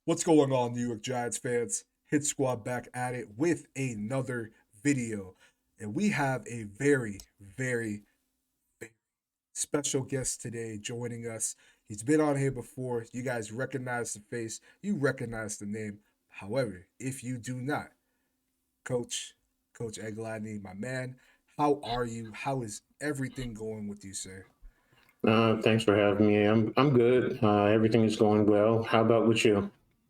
What's going on, New York Giants fans? Hit Squad back at it with another video. And we have a very special guest today joining us. He's been on here before. You guys recognize the face, you recognize the name. However, if you do not, Coach, Coach Edd Gladney, my man, how are you? How is everything going with you, sir? Thanks for having me. I'm good. Everything is going well. How about with you?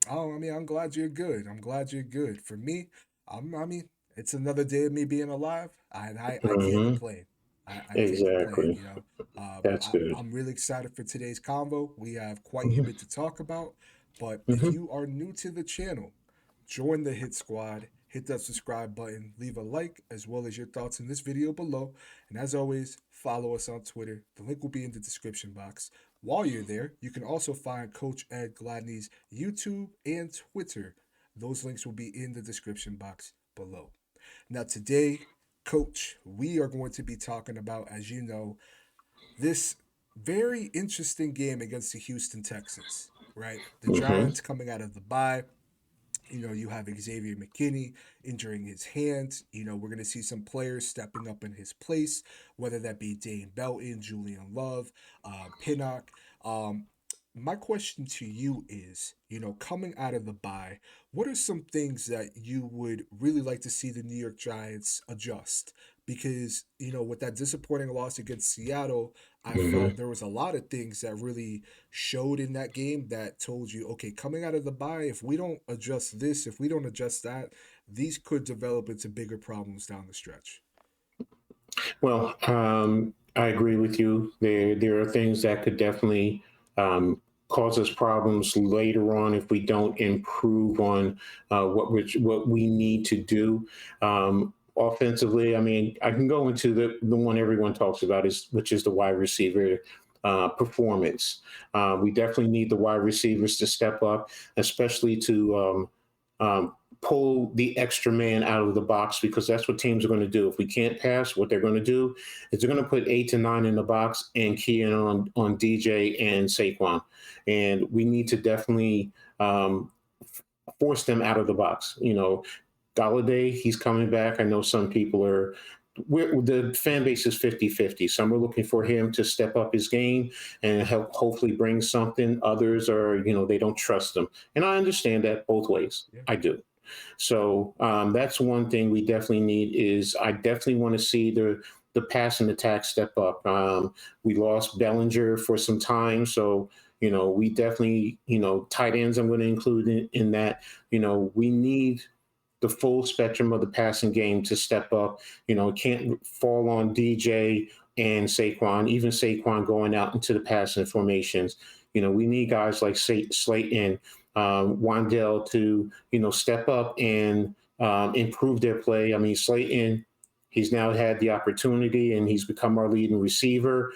I'm glad you're good. I'm glad you're good. For me, I mean, it's another day of me being alive, and I can't Hmm. complain. I can't complain. Exactly. That's good. I'm really excited for today's convo. We have quite a Hmm. bit to talk about. But if Hmm. you are new to the channel, join the Hit Squad. Hit that subscribe button, leave a like, as well as your thoughts in this video below. And as always, follow us on Twitter. The link will be in the description box. While you're there, you can also find Coach Edd Gladney's YouTube and Twitter. Those links will be in the description box below. Now, today, Coach, we are going to be talking about, as you know, this very interesting game against the Houston Texans, right? The Hmm. Giants coming out of the bye. You have Xavier McKinney injuring his hand. We're going to see some players stepping up in his place, whether that be Dane Belton, Julian Love, Pinnock. Um, my question to you is, coming out of the bye, what are some things that you would really like to see the New York Giants adjust? Because, with that disappointing loss against Seattle, I felt Hmm. there was a lot of things that really showed in that game that told you, okay, coming out of the bye, if we don't adjust this, if we don't adjust that, these could develop into bigger problems down the stretch. Well, I agree with you. There are things that could definitely cause us problems later on if we don't improve on what we need to do. Offensively, I mean, I can go into the one everyone talks about is which is the wide receiver performance. We definitely need the wide receivers to step up, especially to pull the extra man out of the box because that's what teams are going to do. If we can't pass, what they're going to do is they're going to put 8 to 9 in the box and key in on DJ and Saquon, and we need to definitely force them out of the box. Galladay, he's coming back. I know some people are. The fan base is 50-50. Some are looking for him to step up his game and help hopefully bring something. Others are, they don't trust him. And I understand that both ways. Yeah. I do. So that's one thing we definitely need is I definitely want to see the pass and attack step up. We lost Bellinger for some time, so we definitely tight ends I'm going to include in that. We need the full spectrum of the passing game to step up. It can't fall on DJ and Saquon, even Saquon going out into the passing formations. We need guys like Slayton, Wandell to, step up and improve their play. I mean, Slayton, he's now had the opportunity and he's become our leading receiver,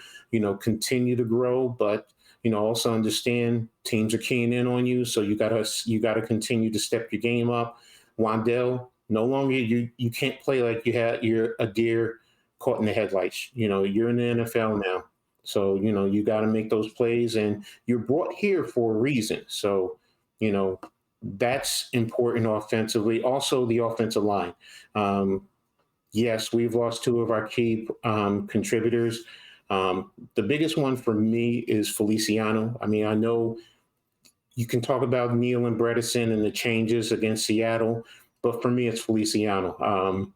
continue to grow, but also understand teams are keying in on you. So you gotta continue to step your game up. Wandell, no longer you can't play like you're a deer caught in the headlights. You're in the NFL now. So, you got to make those plays and you're brought here for a reason. So, you know, that's important offensively. Also, the offensive line. Um, yes, we've lost two of our key contributors. The biggest one for me is Feliciano. I mean, I know you can talk about Neal and Bredesen and the changes against Seattle, but for me, it's Feliciano.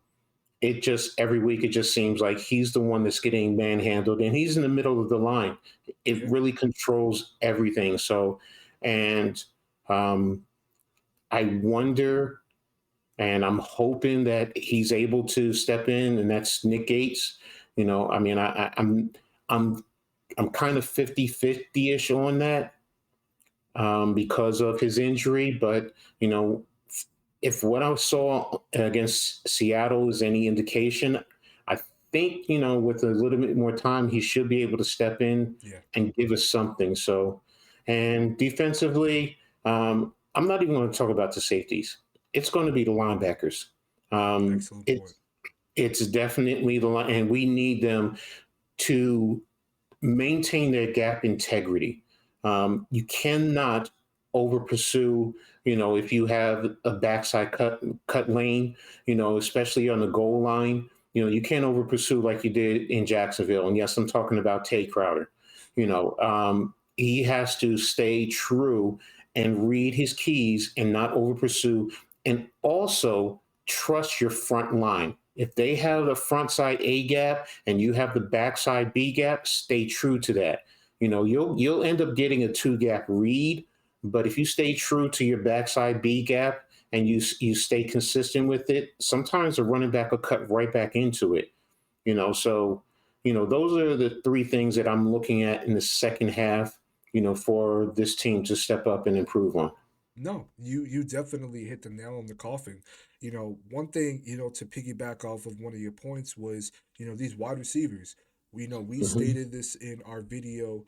It just every week it just seems like he's the one that's getting manhandled, and he's in the middle of the line. It Yeah. really controls everything. So, and um, I wonder, and I'm hoping that he's able to step in, and that's Nick Gates. I mean, I'm I'm kind of 50-50 ish on that because of his injury. But, if what I saw against Seattle is any indication, I think, with a little bit more time, he should be able to step in Yeah. and give us something. So, and defensively, I'm not even going to talk about the safeties. It's going to be the linebackers. Um, Excellent point. it's it's definitely the line, and we need them to maintain their gap integrity. You cannot over pursue. If you have a backside cut lane, especially on the goal line, you can't over pursue like you did in Jacksonville. And yes, I'm talking about Tay Crowder. He has to stay true and read his keys and not over pursue, and also trust your front line. If they have the front side A gap and you have the backside B gap, stay true to that. You'll end up getting a two gap read, but if you stay true to your backside B gap and you stay consistent with it, sometimes the running back will cut right back into it. So those are the three things that I'm looking at in the second half, for this team to step up and improve on. No, you definitely hit the nail on the coffin. One thing, to piggyback off of one of your points was, these wide receivers. We Mm-hmm. stated this in our video,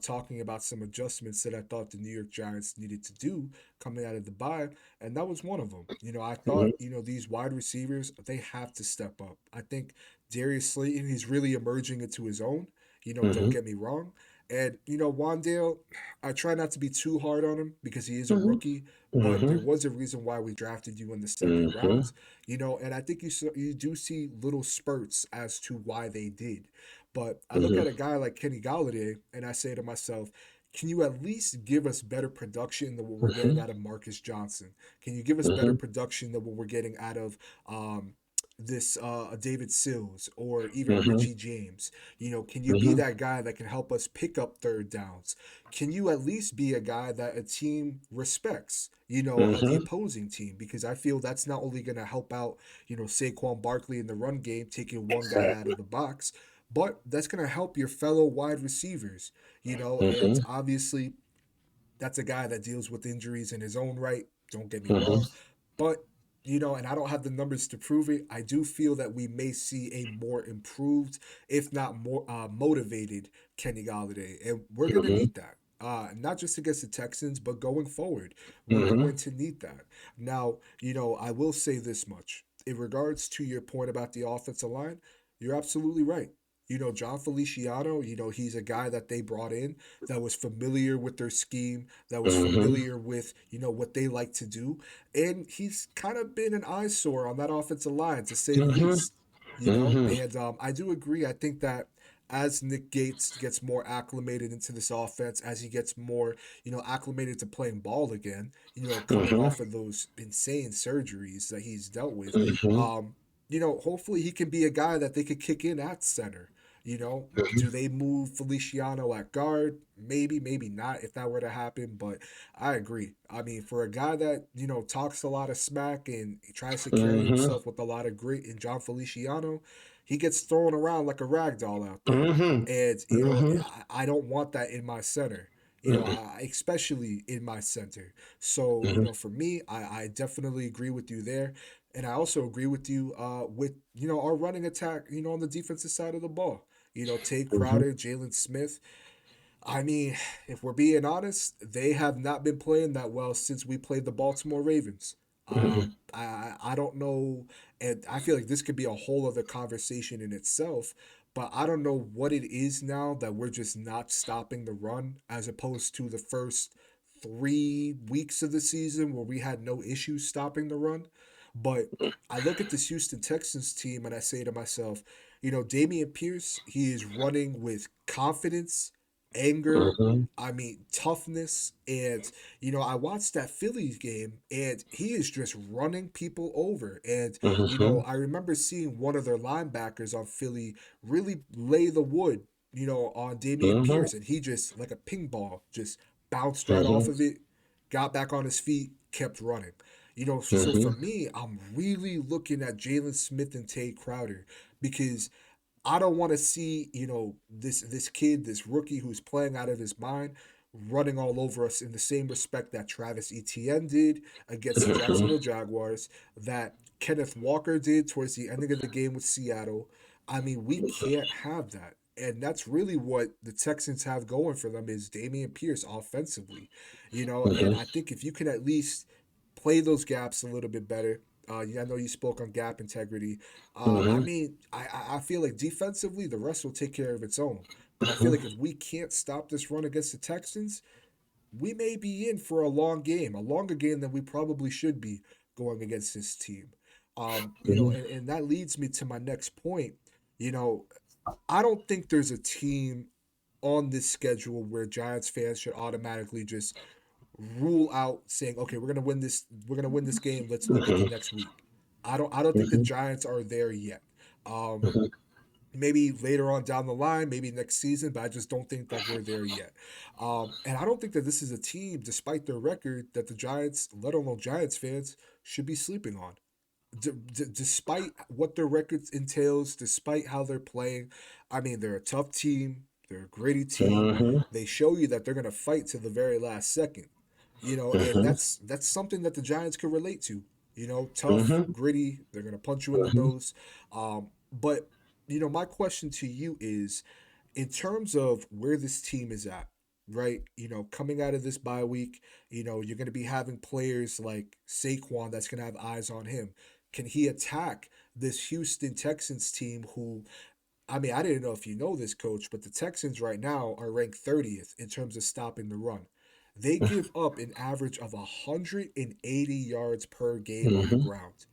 talking about some adjustments that I thought the New York Giants needed to do coming out of the bye, and that was one of them. I thought, Mm-hmm. these wide receivers, they have to step up. I think Darius Slayton, he's really emerging into his own. Don't Mm-hmm. get me wrong. And Wandale, I try not to be too hard on him because he is a Mm-hmm. rookie, but there Mm-hmm. was a reason why we drafted you in the second Mm-hmm. rounds, and I think you do see little spurts as to why they did. But I look at a guy like Kenny Galladay and I say to myself, can you at least give us better production than what we're getting Mm-hmm. out of Marcus Johnson? Can you give us better Mm-hmm. production than what we're getting out of um, this David Sills or even Mm-hmm. Richie James? Can you be Mm-hmm. that guy that can help us pick up third downs? Can you at least be a guy that a team respects, the Mm-hmm. opposing team? Because I feel that's not only going to help out, Saquon Barkley in the run game, taking one guy out of Exactly. the box, but that's going to help your fellow wide receivers, and Mm-hmm. obviously that's a guy that deals with injuries in his own right. Don't get me wrong. Mm-hmm. But, and I don't have the numbers to prove it. I do feel that we may see a more improved, if not more motivated Kenny Galladay. And we're going to Mm-hmm. need that. Not just against the Texans, but going forward, we're Mm-hmm. going to need that. Now, I will say this much. In regards to your point about the offensive line, you're absolutely right. John Feliciano, he's a guy that they brought in that was familiar with their scheme, that was Mm-hmm. familiar with, what they like to do. And he's kind of been an eyesore on that offensive line, to say the Mm-hmm. least. Mm-hmm. And I do agree. I think that as Nick Gates gets more acclimated into this offense, as he gets more, acclimated to playing ball again, coming Mm-hmm. off of those insane surgeries that he's dealt with, Mm-hmm. um, hopefully he can be a guy that they could kick in at center. Do they move Feliciano at guard? Maybe, maybe not if that were to happen, but I agree. I mean, for a guy that, talks a lot of smack and tries to carry Mm-hmm. himself with a lot of grit in John Feliciano, he gets thrown around like a rag doll out there. Mm-hmm. And, Mm-hmm. I don't want that in my center. Mm-hmm. Especially in my center. So, Mm-hmm. for me, I definitely agree with you there. And I also agree with you with, our running attack, on the defensive side of the ball. Tate Mm-hmm. Crowder, Jalen Smith. I mean, if we're being honest, they have not been playing that well since we played the Baltimore Ravens. I don't know, and I feel like this could be a whole other conversation in itself. But I don't know what it is now that we're just not stopping the run, as opposed to the first 3 weeks of the season where we had no issues stopping the run. But I look at this Houston Texans team and I say to myself, Damian Pierce, he is running with confidence, anger, Mm-hmm. I mean, toughness. And, I watched that Phillies game and he is just running people over. And, Mm-hmm. I remember seeing one of their linebackers on Philly really lay the wood, on Damian Mm-hmm. Pierce. And he just, like a ping ball, just bounced right off Mm-hmm. of it, got back on his feet, kept running. So for Mm-hmm. me, I'm really looking at Jalen Smith and Tate Crowder because I don't want to see, this kid, this rookie who's playing out of his mind, running all over us in the same respect that Travis Etienne did against the Jacksonville Jaguars, that Kenneth Walker did towards the ending of the game with Seattle. I mean, we can't have that. And that's really what the Texans have going for them is Damian Pierce offensively. And Mm-hmm. I think if you can at least play those gaps a little bit better. Yeah, I know you spoke on gap integrity. I Mm-hmm. mean, I feel like defensively, the rest will take care of its own. But I feel Mm-hmm. like if we can't stop this run against the Texans, we may be in for a long game, a longer game than we probably should be going against this team. Mhm. And that leads me to my next point. You know, I don't think there's a team on this schedule where Giants fans should automatically just rule out saying, okay, we're gonna win this game. Let's look at the Mhm. next week. I don't think the Mhm. Giants are there yet. Um, Mhm. maybe later on down the line, maybe next season, but I just don't think that we're there yet. And I don't think that this is a team, despite their record, that the Giants, let alone Giants fans, should be sleeping on. Despite what their record entails, despite how they're playing, I mean, they're a tough team. They're a gritty team. Mhm. They show you that they're going to fight to the very last second. And Mhm. that's something that the Giants could relate to. Tough, Mhm. gritty. They're going to punch you in the Mhm. nose. But my question to you is, in terms of where this team is at, right? Coming out of this bye week, you're going to be having players like Saquon that's going to have eyes on him. Can he attack this Houston Texans team who, I mean, I didn't know if you know this, coach, but the Texans right now are ranked 30th in terms of stopping the run. They give up an average of 180 yards per game on the Mhm. ground.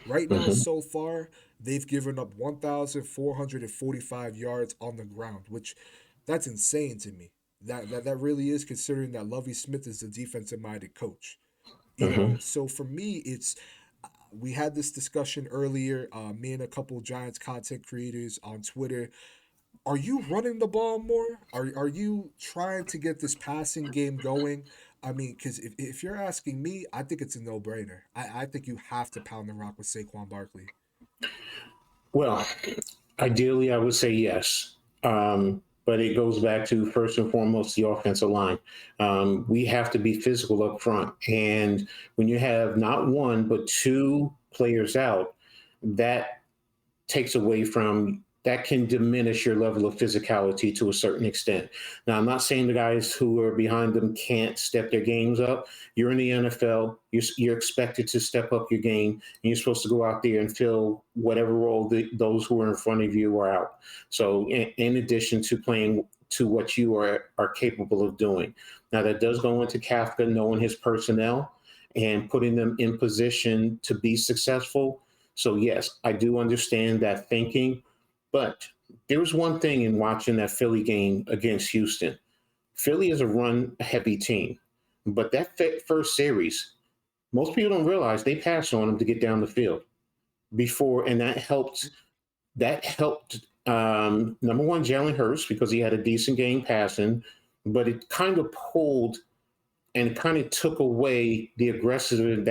Right now, Mhm. so far, they've given up 1,445 yards on the ground, which that's insane to me. That really is, considering that Lovie Smith is a defensive minded coach. Mhm. So for me, it's we had this discussion earlier. Me and a couple Giants content creators on Twitter. Are you running the ball more? Are you trying to get this passing game going? I mean, because if you're asking me, I think it's a no brainer. I think you have to pound the rock with Saquon Barkley. Well, ideally, I would say yes. But it goes back to first and foremost the offensive line. We have to be physical up front. And when you have not one, but two players out, that takes away from that can diminish your level of physicality to a certain extent. Now, I'm not saying the guys who are behind them can't step their games up. You're in the NFL, you're expected to step up your game, and you're supposed to go out there and fill whatever role those who are in front of you are out. So, in addition to playing to what you are capable of doing. Now, that does go into Kafka knowing his personnel and putting them in position to be successful. So, yes, I do understand that thinking, but there was one thing in watching that Philly game against Houston. Philly is a run heavy team, but that first series, most people don't realize they passed on them to get down the field before, and that helped. That helped. Number one, Jalen Hurts because he had a decent game passing, but it kind of pulled and kind of took away the aggressiveness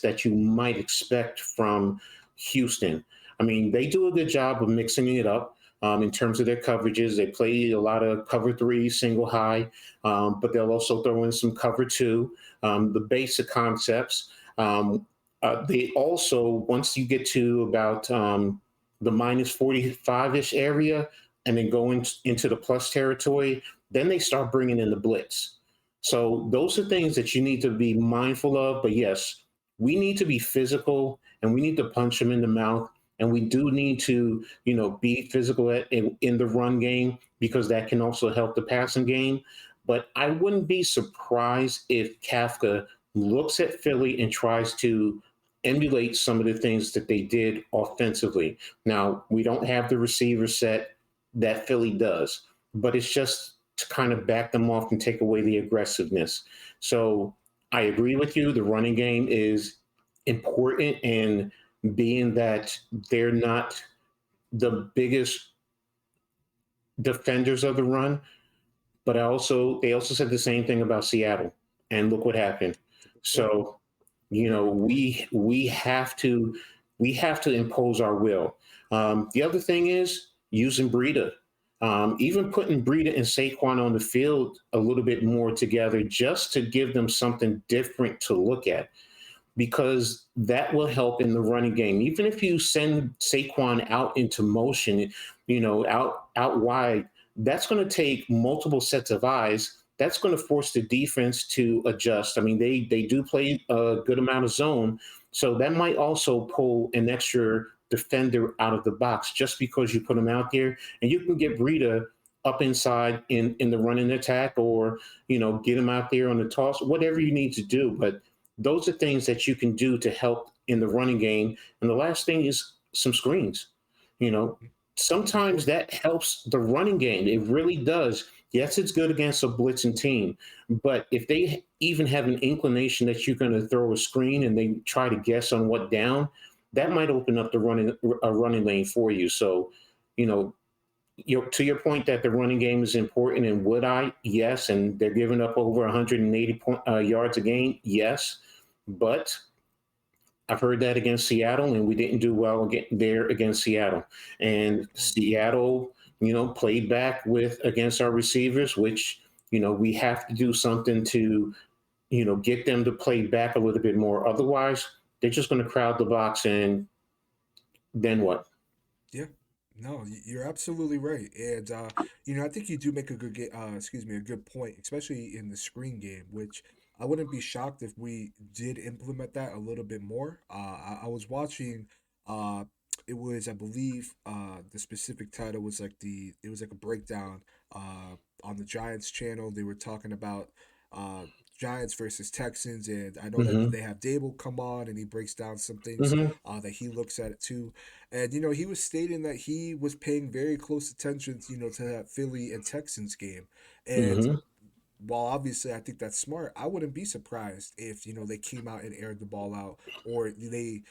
that you might expect from Houston. I mean, they do a good job of mixing it up in terms of their coverages. They play a lot of cover three, single high, but they'll also throw in some cover two, the basic concepts. They also, once you get to about the minus 45 ish area and then go into the plus territory, then they start bringing in the blitz. So those are things that you need to be mindful of. But yes, we need to be physical and we need to punch them in the mouth. And we do need to, be physical in the run game because that can also help the passing game. But I wouldn't be surprised if Kafka looks at Philly and tries to emulate some of the things that they did offensively. Now, we don't have the receiver set that Philly does, but it's just to kind of back them off and take away the aggressiveness. So I agree with you. The running game is important, and being that they're not the biggest defenders of the run, but they also said the same thing about Seattle, and look what happened. That's a good point. So we have to impose our will. The other thing is using Breida. Even putting Breida and Saquon on the field a little bit more together just to give them something different to look at because that will help in the running game. Even if you send Saquon out into motion, out wide, that's going to take multiple sets of eyes. That's going to force the defense to adjust. I mean, they do play a good amount of zone, so that might also pull an extra defender out of the box just because you put him out there, and you can get Breida up inside in the running attack, or get them out there on the toss, whatever you need to do. But those are things that you can do to help in the running game. And the last thing is some screens. You know, Good sometimes point. that helps the running game. It really does. Yes, it's good against a blitzing team, but if they even have an inclination that you're going to throw a screen and they try to guess on what down, that might open up the running lane for you. So, you know, to your point that the running game is important, and would I? Yes, and they're giving up over 180 yards a game. Yes, but I've heard that against Seattle, and we didn't do well there against Seattle. And Good point. Seattle, played back with against our receivers, which we have to do something to get them to play back a little bit more. Otherwise, they're just going to crowd the box, and then what? Yeah. No, you're absolutely right. And I think you do make a good point, especially in the screen game, which I wouldn't be shocked if we did implement that a little bit more. I was watching uh it was, I believe, the specific title was like it was like a breakdown on the Giants channel. They were talking about uh Giants versus Texans, and I know that Mm-hmm. they have Dable come on and he breaks down some things Mm-hmm. that he looks at it too. And he was stating that he was paying very close attention, to that Philly and Texans game. And Mm-hmm. while obviously I think that's smart, I wouldn't be surprised if they came out and aired the ball out, or they,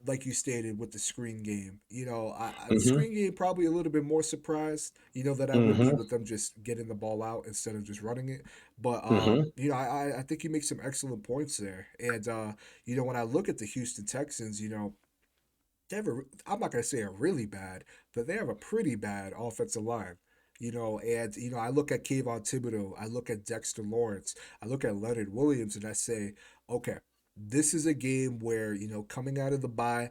like you stated with the screen game. The Mm-hmm. screen game probably a little bit more surprised, that I would be Mm-hmm. with them just getting the ball out instead of just running it. But Mm-hmm. I think you make some excellent points there. And when I look at the Houston Texans, they have I'm not gonna say a really bad, but they have a pretty bad offensive line. And I look at Kayvon Thibodeau, I look at Dexter Lawrence, I look at Leonard Williams, and I say, okay, this is a game where coming out of the bye,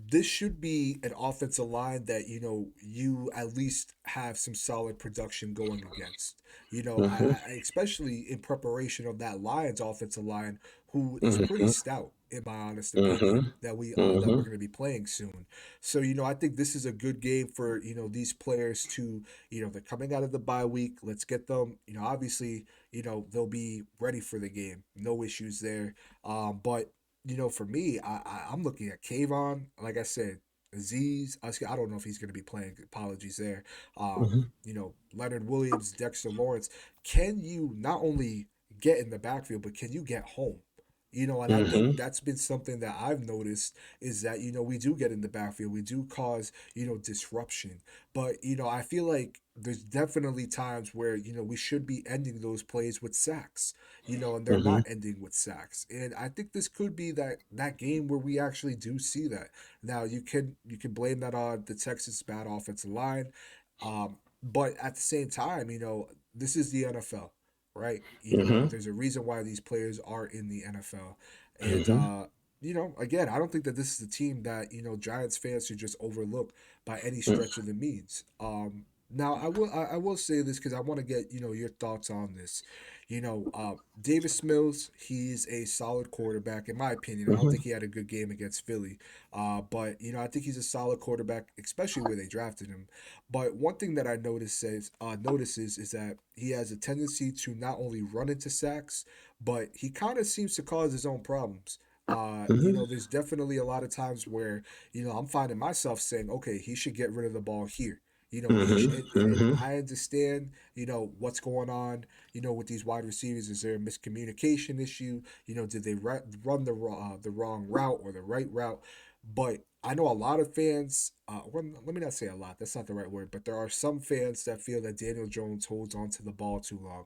this should be an offensive line that you at least have some solid production going against. Mm-hmm. I especially in preparation of that Lions offensive line, who is pretty Mm-hmm. stout in my honest opinion. Mm-hmm. That we're Mm-hmm. going to be playing soon. So I think this is a good game for these players to they're coming out of the bye week. Let's get them. Obviously they'll be ready for the game. No issues there. But for me, I'm looking at Kayvon. Like I said, Aziz. I don't know if he's going to be playing. Apologies there. Mm-hmm. Leonard Williams, Dexter Lawrence. Can you not only get in the backfield, but can you get home? And I think Mm-hmm. that's been something that I've noticed is that we do get in the backfield, we do cause disruption, but I feel like there's definitely times where we should be ending those plays with sacks, and they're Mm-hmm. not ending with sacks. And I think this could be that game where we actually do see that. Now you can blame that on the Texas bad offensive line, but at the same time, this is the NFL, right? Mm-hmm. There's a reason why these players are in the NFL, and Mm-hmm. again, I don't think that this is a team that Giants fans should just overlook by any Mm-hmm. stretch of the means. Now I will say this because I want to get your thoughts on this. Davis Mills, he's a solid quarterback in my opinion. I don't Mm-hmm. think he had a good game against Philly, but I think he's a solid quarterback, especially where they drafted him. But one thing that I notices is that he has a tendency to not only run into sacks, but he kind of seems to cause his own problems. There's definitely a lot of times where I'm finding myself saying, okay, he should get rid of the ball here. He should, and Mm-hmm. I understand, what's going on, with these wide receivers. Is there a miscommunication issue? Did they run the wrong route or the right route? But I know a lot of fans, well, let me not say a lot, that's not the right word, but there are some fans that feel that Daniel Jones holds on to the ball too long.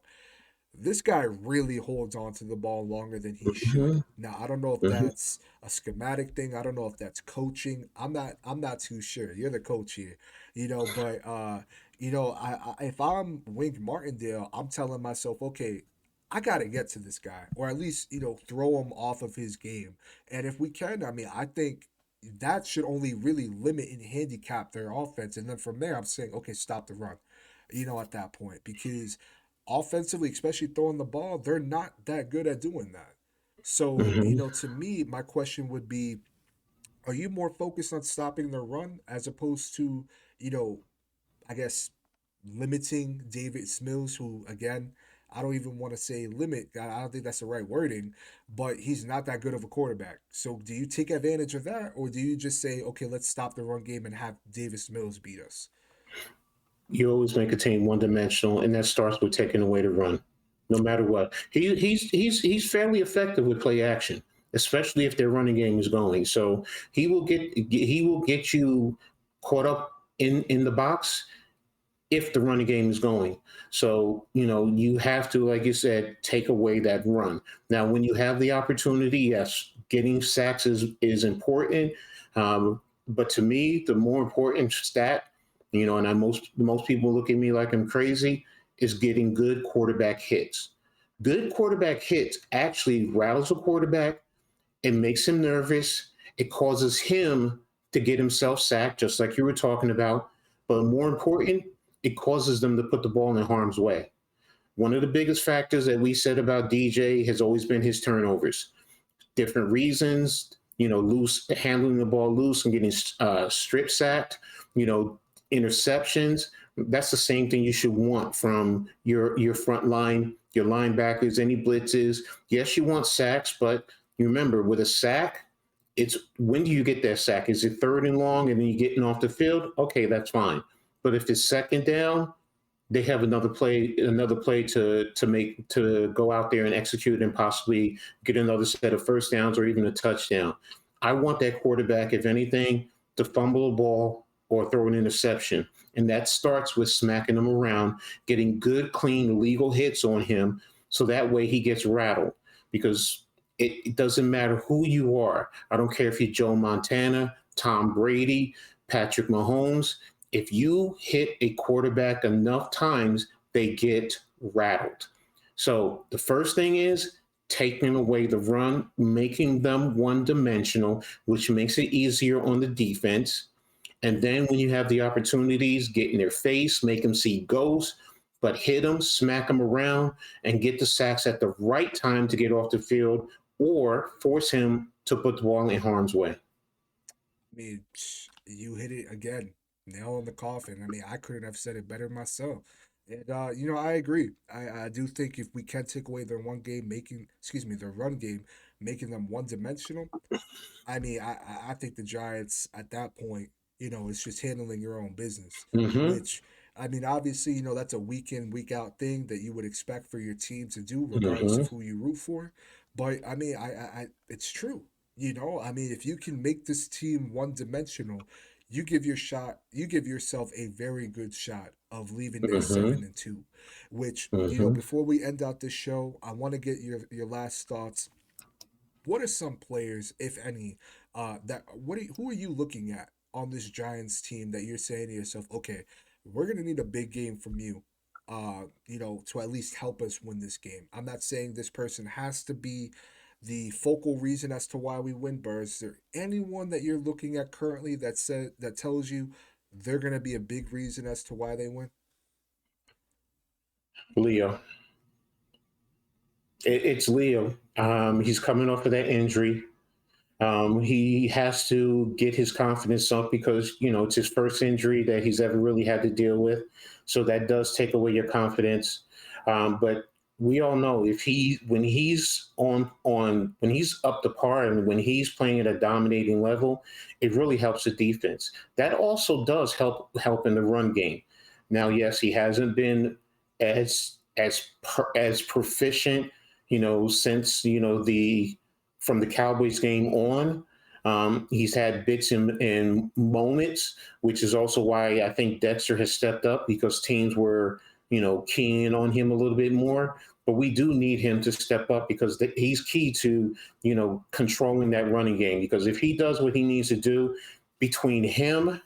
This guy really holds on to the ball longer than he should. Mm-hmm. Now, I don't know if Mm-hmm. that's a schematic thing. I don't know if that's coaching. I'm not too sure. You're the coach here. But if I'm Wink Martindale, I'm telling myself, okay, I got to get to this guy, or at least throw him off of his game. And if we can, I mean, I think that should only really limit and handicap their offense. And then from there, I'm saying, okay, stop the run. At that point, because offensively, especially throwing the ball, they're not that good at doing that. So, Mm-hmm. to me, my question would be, are you more focused on stopping the run as opposed to, you know, I guess limiting Davis Mills, who again, I don't even want to say limit. I don't think that's the right wording, but he's not that good of a quarterback. So do you take advantage of that, or do you just say, okay, let's stop the run game and have Davis Mills beat us? You always make a team one dimensional, and that starts with taking away the run, no matter what. He's fairly effective with play action, especially if their running game is going. So he will get you caught up in the box if the running game is going. So, you have to, like you said, take away that run. Now, when you have the opportunity, yes, getting sacks is important. But to me, the more important stat, and most people look at me like I'm crazy, is getting good quarterback hits. Good quarterback hits actually rattles a quarterback. It makes him nervous. It causes him to get himself sacked, just like you were talking about. But more important, it causes them to put the ball in harm's way. One of the biggest factors that we said about DJ has always been his turnovers. Different reasons, loose handling the ball loose and getting strip sacked, interceptions. That's the same thing you should want from your front line, your linebackers, any blitzes. Yes, you want sacks, but you remember with a sack, it's when do you get that sack? Is it third and long and then you're getting off the field? Okay, that's fine. But if it's second down, they have another play to go out there and execute and possibly get another set of first downs or even a touchdown. I want that quarterback, if anything, to fumble a ball or throw an interception. And that starts with smacking him around, getting good, clean, legal hits on him so that way he gets rattled. Because it doesn't matter who you are. I don't care if you're Joe Montana, Tom Brady, Patrick Mahomes. If you hit a quarterback enough times, they get rattled. So the first thing is taking away the run, making them one dimensional, which makes it easier on the defense. And then when you have the opportunities, get in their face, make them see ghosts, but hit them, smack them around, and get the sacks at the right time to get off the field or force him to put the ball in harm's way. I mean, you hit it again, nail in the coffin. I mean, I couldn't have said it better myself. And I agree. I do think if we can take away their one game, their run game, making them one dimensional. I mean, I think the Giants at that point, it's just handling your own business. Mm-hmm. Which I mean, obviously, that's a week in, week out thing that you would expect for your team to do, regardless Mm-hmm. of who you root for. But I mean, it's true. I mean, if you can make this team one dimensional, you give yourself a very good shot of leaving there Mm-hmm. 7-2. Which, Mm-hmm. before we end out this show, I want to get your last thoughts. What are some players, if any, who are you looking at on this Giants team that you're saying to yourself, okay, we're gonna need a big game from you, to at least help us win this game. I'm not saying this person has to be the focal reason as to why we win, but is there anyone that you're looking at currently that tells you they're gonna be a big reason as to why they win? Leo. It's Leo. He's coming off of that injury. He has to get his confidence up because it's his first injury that he's ever really had to deal with. So that does take away your confidence. But we all know if when he's when he's up to par and when he's playing at a dominating level, it really helps the defense. That also does help in the run game. Now, yes, he hasn't been as proficient, since the from the Cowboys game on. He's had bits and moments, which is also why I think Dexter has stepped up because teams were, keying on him a little bit more. But we do need him to step up because he's key to, controlling that running game. Because if he does what he needs to do between him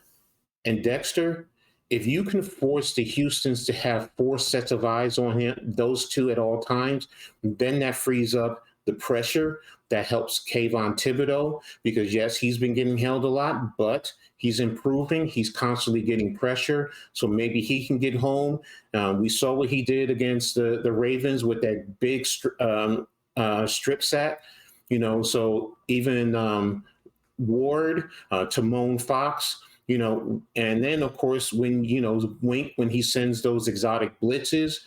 and Dexter, if you can force the Houstons to have four sets of eyes on him, those two at all times, then that frees up the pressure. That helps Kayvon Thibodeau because, yes, he's been getting held a lot, but he's improving. He's constantly getting pressure. So maybe he can get home. We saw what he did against the Ravens with that big strip sack. So even Ward, Timon Fox, And then of course when Wink, when he sends those exotic blitzes,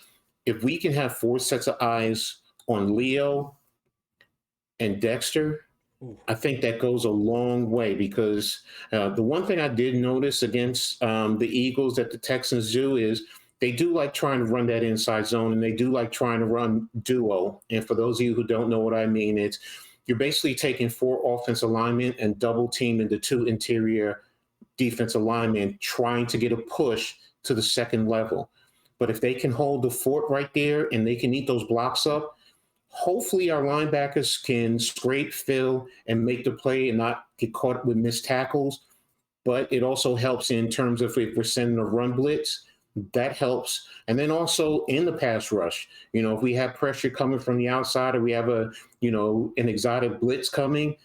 if we can have four sets of eyes on Leo and Dexter, Ooh. I think that goes a long way because the one thing I did notice against the Eagles that the Texans do is they do like trying to run that inside zone, and they do like trying to run duo. And for those of you who don't know what I mean, it's you're basically taking four offensive linemen and double teaming the two interior defensive linemen trying to get a push to the second level. But if they can hold the fort right there and they can eat those blocks up, hopefully our linebackers can scrape, fill, and make the play and not get caught with missed tackles. But it also helps in terms of if we're sending a run blitz, that helps. And then also in the pass rush, if we have pressure coming from the outside or we have an exotic blitz coming,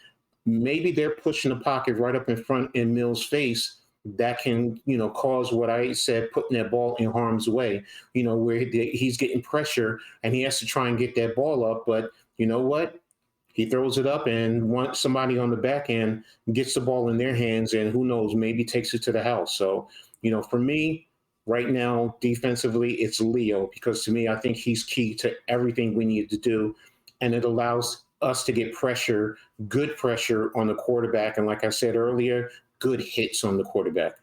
maybe they're pushing the pocket right up in front in Mills' face. That can, cause what I said, putting that ball in harm's way, where he's getting pressure and he has to try and get that ball up. But you know what? He throws it up and wants somebody on the back end gets the ball in their hands and who knows, maybe takes it to the house. So, for me, right now, defensively, it's Leo because to me, I think he's key to everything we need to do. And it allows us to get pressure, good pressure on the quarterback. And like I said earlier, good hits on the quarterback.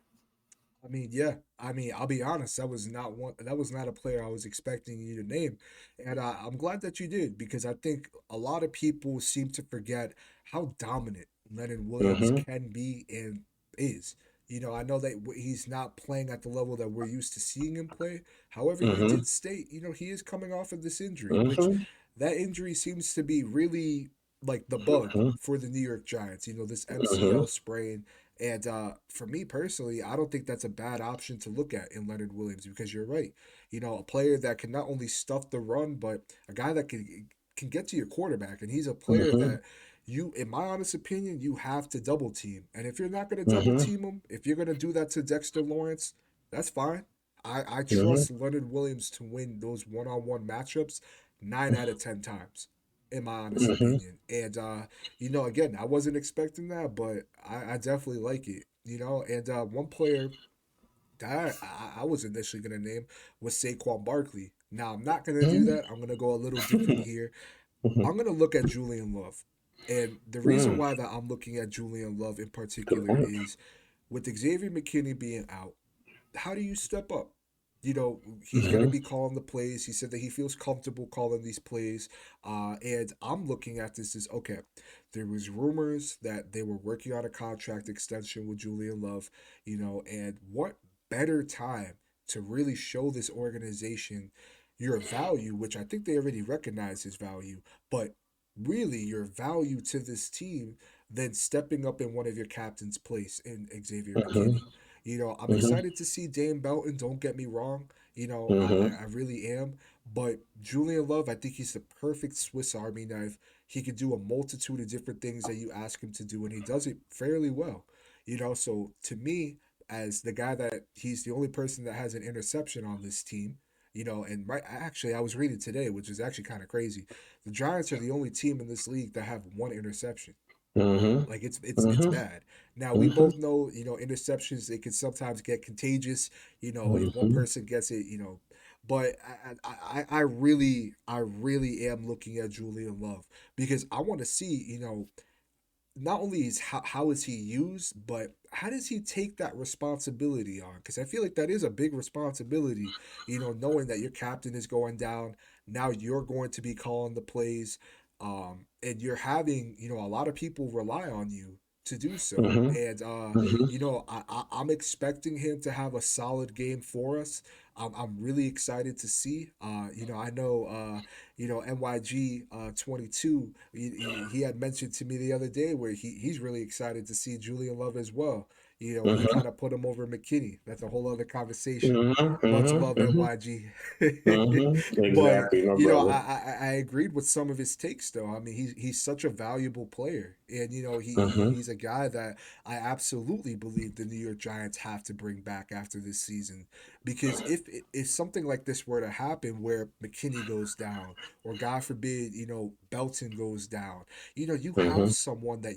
I mean, yeah. I mean, I'll be honest. That was not one. That was not a player I was expecting you to name, and I'm glad that you did because I think a lot of people seem to forget how dominant Leonard Williams Mm-hmm. can be and is. I know that he's not playing at the level that we're used to seeing him play. However, you Mm-hmm. did state, he is coming off of this injury, which Mm-hmm. that injury seems to be really like the bug Mm-hmm. for the New York Giants. This Mm-hmm. MCL sprain. And for me personally, I don't think that's a bad option to look at in Leonard Williams because you're right. A player that can not only stuff the run, but a guy that can get to your quarterback. And he's a player Mm-hmm. that in my honest opinion, you have to double team. And if you're not going to double Mm-hmm. team him, if you're going to do that to Dexter Lawrence, that's fine. I Mm-hmm. trust Leonard Williams to win those one-on-one matchups 9 out of 10 times, in my honest Mm-hmm. opinion. And again, I wasn't expecting that, but I definitely like it. And one player that I was initially gonna name was Saquon Barkley. Now I'm not gonna do that. I'm gonna go a little different here. Mm-hmm. I'm gonna look at Julian Love, and the reason Mm. why that I'm looking at Julian Love in Good particular point. is with Xavier McKinney being out, how do you step up? He's going to Mm-hmm. be calling the plays. He said that he feels comfortable calling these plays. And I'm looking at this as okay, there was rumors that they were working on a contract extension with Julian Love, and what better time to really show this organization your value, which I think they already recognize his value, but really your value to this team than stepping up in one of your captain's place in Xavier Mm-hmm. McKinney. I'm Mm-hmm. excited to see Dame Belton. Don't get me wrong. Mm-hmm. I really am. But Julian Love, I think he's the perfect Swiss Army knife. He can do a multitude of different things that you ask him to do, and he does it fairly well. So to me, as the guy that he's the only person that has an interception on this team. And right actually I was reading today, which is actually kind of crazy. The Giants are the only team in this league that have one interception. Mm-hmm. Like it's Mm-hmm. bad. Now we Mm-hmm. both know, interceptions they can sometimes get contagious. If one Mm-hmm. person gets it, But I really am looking at Julian Love because I want to see, not only is how is he used, but how does he take that responsibility on? Because I feel like that is a big responsibility, knowing that your captain is going down. Now you're going to be calling the plays, and you're having, a lot of people rely on you to do so. Mm-hmm. And, Mm-hmm. I'm expecting him to have a solid game for us. I'm really excited to see. I know, NYG 22. He had mentioned to me the other day where he's really excited to see Julian Love as well. He Mm-hmm. kind of put him over McKinney. That's a whole other conversation. Mm-hmm. Much Mm-hmm. love, Mm-hmm. NYG. Mm-hmm. But Exactly, my brother. I agreed with some of his takes though. I mean, he's such a valuable player, and Mm-hmm. he's a guy that I absolutely believe the New York Giants have to bring back after this season Because if something like this were to happen where McKinney goes down, or God forbid, Belton goes down, you have Mm-hmm. someone that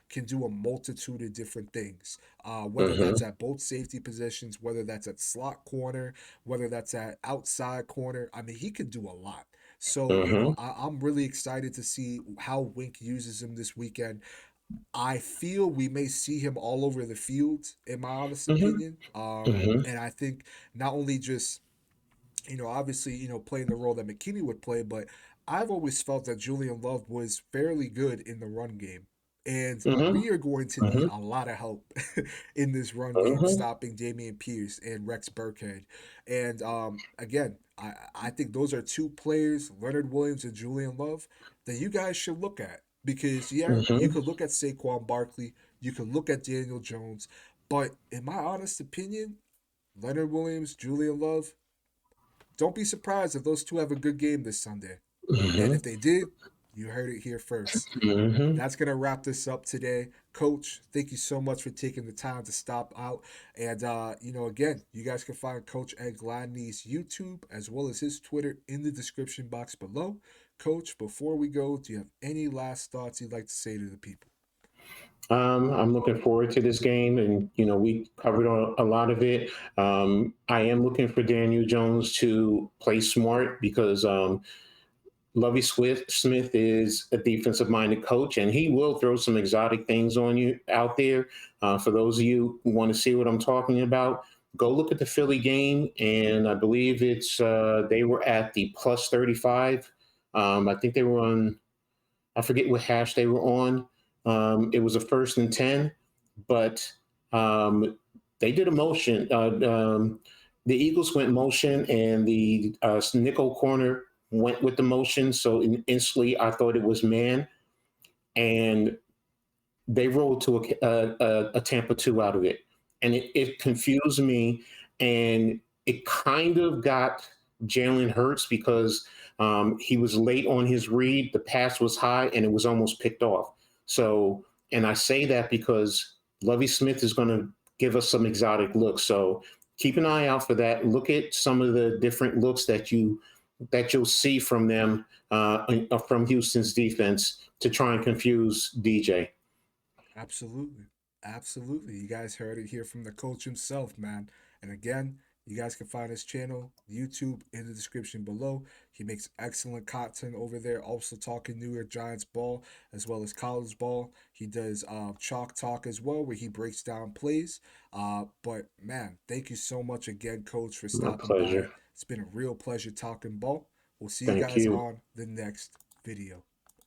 can do a multitude of different things. Whether that's Mm-hmm. at both safety positions, whether that's at slot corner, whether that's at outside corner. I mean, he can do a lot. So, Mm-hmm. I'm really excited to see how Wink uses him this weekend. I feel we may see him all over the field, in my honest Mm-hmm. opinion. Mm-hmm. And I think not only just, obviously, playing the role that McKinney would play, but I've always felt that Julian Love was fairly good in the run game. And Mm-hmm. we are going to need Mm-hmm. a lot of help in this run game, Mm-hmm. stopping Damian Pierce and Rex Burkhead. And again, I think those are two players, Leonard Williams and Julian Love, that you guys should look at. Because, yeah, you Mm-hmm. could look at Saquon Barkley, you could look at Daniel Jones, but in my honest opinion, Leonard Williams, Julian Love, don't be surprised if those two have a good game this Sunday. And if they did, you heard it here first. Mm-hmm. That's going to wrap this up today. Coach, thank you so much for taking the time to stop out. And, again, you guys can find Coach Edd Gladney's YouTube as well as his Twitter in the description box below. Coach, before we go, do you have any last thoughts you'd like to say to the people? I'm looking forward to this game, and we covered a lot of it. I am looking for Daniel Jones to play smart because Lovey Smith is a defensive-minded coach, and he will throw some exotic things on you out there. For those of you who want to see what I'm talking about, go look at the Philly game, and I believe they were at the plus 35. I think they were on. I forget what hash they were on. It was a 1st and 10, but they did a motion. The Eagles went motion, and the nickel corner went with the motion. So instantly, I thought it was man, and they rolled to a Tampa 2 out of it, and it confused me, and it kind of got Jalen Hurts because he was late on his read. The pass was high, and it was almost picked off. So, and I say that because Lovey Smith is going to give us some exotic looks. So keep an eye out for that. Look at some of the different looks that you'll see from them from Houston's defense to try and confuse DJ. Absolutely. Absolutely. You guys heard it here from the coach himself, man. And again, you guys can find his channel, YouTube, in the description below. He makes excellent content over there, also talking New York Giants ball as well as college ball. He does Chalk Talk as well, where he breaks down plays. But man, thank you so much again, coach, for My stopping by. pleasure. It's been a real pleasure talking ball. We'll see you Thank guys you. on the next video.